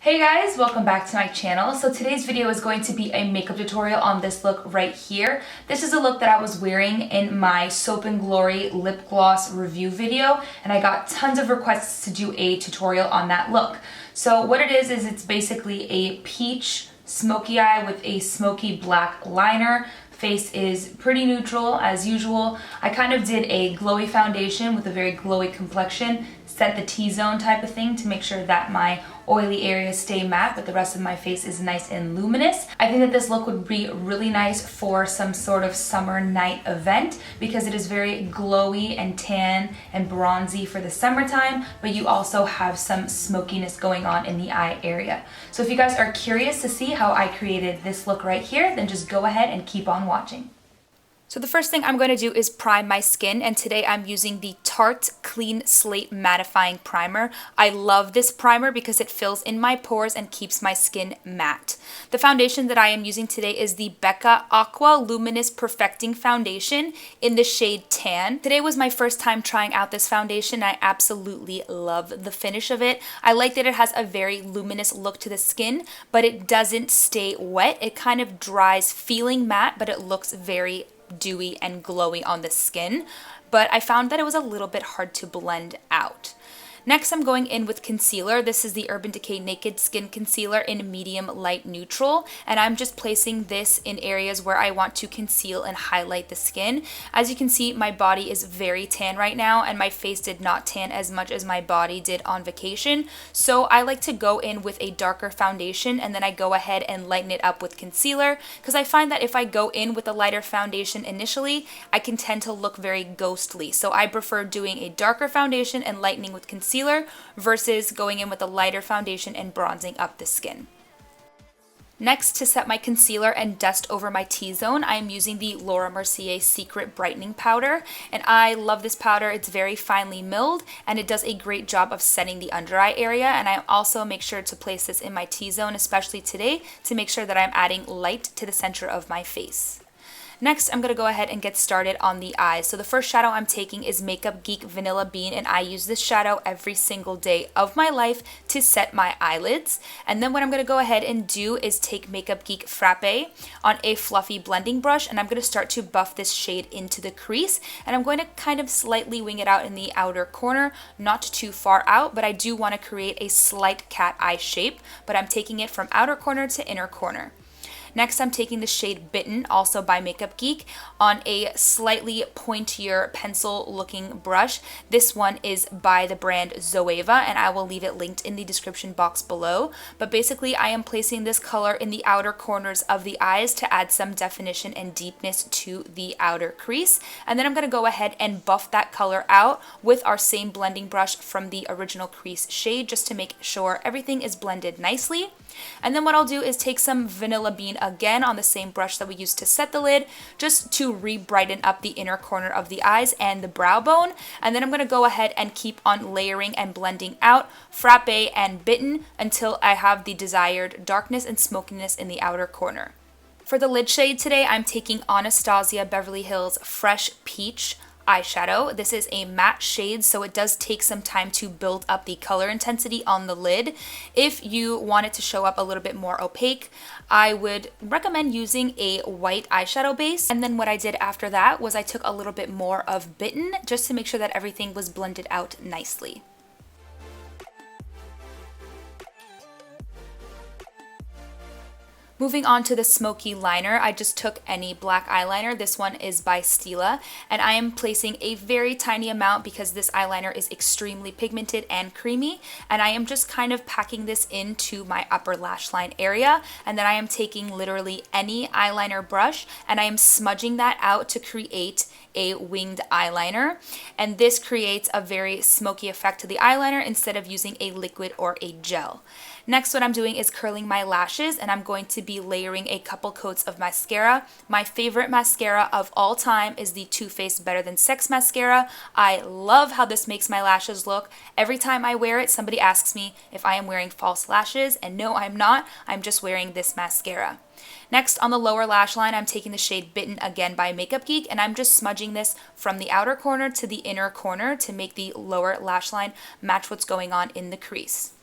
Hey guys, welcome back to my channel. So today's video is going to be a makeup tutorial on this look right here. This is a look that I was wearing in my Soap&Glory lip gloss review video, and I got tons of requests to do a tutorial on that look. So what it is it's basically a peach smoky eye with a smoky black liner. Face is pretty neutral as usual. I kind of did a glowy foundation with a very glowy complexion, set the T-zone type of thing to make sure that my oily areas stay matte, but the rest of my face is nice and luminous. I think that this look would be really nice for some sort of summer night event because it is very glowy and tan and bronzy for the summertime, but you also have some smokiness going on in the eye area. So if you guys are curious to see how I created this look right here, then just go ahead and keep on watching. So the first thing I'm going to do is prime my skin, and today I'm using the Tarte Clean Slate Mattifying Primer. I love this primer because it fills in my pores and keeps my skin matte. The foundation that I am using today is the Becca Aqua Luminous Perfecting Foundation in the shade Tan. Today was my first time trying out this foundation. I absolutely love the finish of it. I like that it has a very luminous look to the skin, but it doesn't stay wet. It kind of dries feeling matte, but it looks very dewy and glowy on the skin, but I found that it was a little bit hard to blend out. Next, I'm going in with concealer. This is the Urban Decay Naked Skin Concealer in medium light neutral, and I'm just placing this in areas where I want to conceal and highlight the skin. As you can see, my body is very tan right now, and my face did not tan as much as my body did on vacation, so I like to go in with a darker foundation and then I go ahead and lighten it up with concealer, because I find that if I go in with a lighter foundation initially, I can tend to look very ghostly. So I prefer doing a darker foundation and lightening with concealer versus going in with a lighter foundation and bronzing up the skin. Next, to set my concealer and dust over my T-zone, I am using the Laura Mercier Secret Brightening Powder, and I love this powder. It's very finely milled and it does a great job of setting the under eye area, and I also make sure to place this in my T-zone, especially today, to make sure that I'm adding light to the center of my face. Next, I'm going to go ahead and get started on the eyes. So the first shadow I'm taking is Makeup Geek Vanilla Bean, and I use this shadow every single day of my life to set my eyelids. And then what I'm going to go ahead and do is take Makeup Geek Frappé on a fluffy blending brush, and I'm going to start to buff this shade into the crease, and I'm going to kind of slightly wing it out in the outer corner, not too far out, but I do want to create a slight cat eye shape, but I'm taking it from outer corner to inner corner. Next, I'm taking the shade Bitten, also by Makeup Geek, on a slightly pointier pencil-looking brush. This one is by the brand Zoeva, and I will leave it linked in the description box below. But basically, I am placing this color in the outer corners of the eyes to add some definition and deepness to the outer crease. And then I'm going to go ahead and buff that color out with our same blending brush from the original crease shade, just to make sure everything is blended nicely. And then what I'll do is take some Vanilla Bean again on the same brush that we used to set the lid, just to re-brighten up the inner corner of the eyes and the brow bone. And then I'm going to go ahead and keep on layering and blending out Frappé and Bitten until I have the desired darkness and smokiness in the outer corner. For the lid shade today, I'm taking Anastasia Beverly Hills Fresh Peach eyeshadow. This is a matte shade, so it does take some time to build up the color intensity on the lid. If you want it to show up a little bit more opaque, I would recommend using a white eyeshadow base. And then what I did after that was I took a little bit more of Bitten just to make sure that everything was blended out nicely. Moving on to the Smokey Liner, I just took any black eyeliner. This one is by Stila, and I am placing a very tiny amount because this eyeliner is extremely pigmented and creamy, and I am just kind of packing this into my upper lash line area, and then I am taking literally any eyeliner brush and I am smudging that out to create a winged eyeliner, and this creates a very smoky effect to the eyeliner instead of using a liquid or a gel. Next, what I'm doing is curling my lashes, and I'm going to be layering a couple coats of mascara. My favorite mascara of all time is the Too Faced Better Than Sex mascara. I love how this makes my lashes look. Every time I wear it, somebody asks me if I am wearing false lashes, and no, I'm not. I'm just wearing this mascara. Next, on the lower lash line, I'm taking the shade Bitten again by Makeup Geek, and I'm just smudging this from the outer corner to the inner corner to make the lower lash line match what's going on in the crease.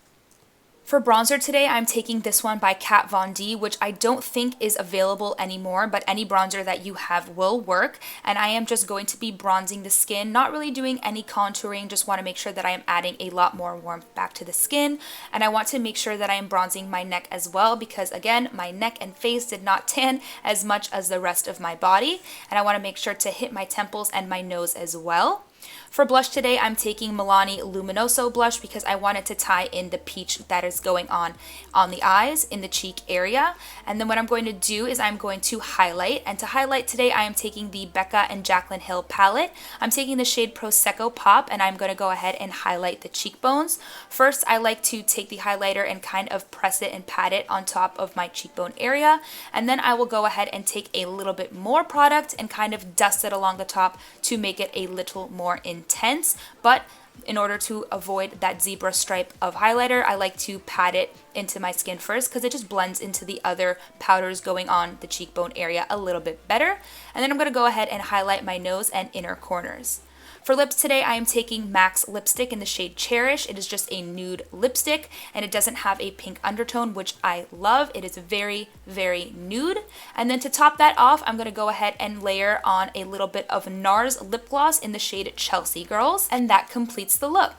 For bronzer today, I'm taking this one by Kat Von D, which I don't think is available anymore, but any bronzer that you have will work. And I am just going to be bronzing the skin, not really doing any contouring, just want to make sure that I am adding a lot more warmth back to the skin. And I want to make sure that I am bronzing my neck as well, because again, my neck and face did not tan as much as the rest of my body. And I want to make sure to hit my temples and my nose as well. For blush today, I'm taking Armani Luminous Silk blush because I wanted to tie in the peach that is going on the eyes, in the cheek area. And then what I'm going to do is I'm going to highlight. And to highlight today, I am taking the Becca and Jaclyn Hill palette. I'm taking the shade Prosecco Pop, and I'm going to go ahead and highlight the cheekbones. First, I like to take the highlighter and kind of press it and pat it on top of my cheekbone area. And then I will go ahead and take a little bit more product and kind of dust it along the top to make it a little more intense. But in order to avoid that zebra stripe of highlighter, I like to pat it into my skin first because it just blends into the other powders going on the cheekbone area a little bit better. And then I'm going to go ahead and highlight my nose and inner corners. For lips today, I am taking MAC's lipstick in the shade Cherish. It is just a nude lipstick, and it doesn't have a pink undertone, which I love. It is very, very nude. And then to top that off, I'm going to go ahead and layer on a little bit of NARS lip gloss in the shade Chelsea Girls, and that completes the look.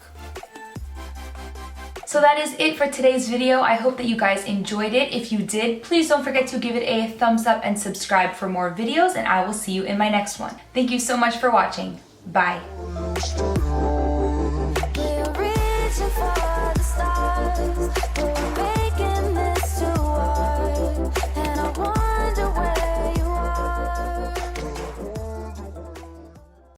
So that is it for today's video. I hope that you guys enjoyed it. If you did, please don't forget to give it a thumbs up and subscribe for more videos, and I will see you in my next one. Thank you so much for watching. Bye.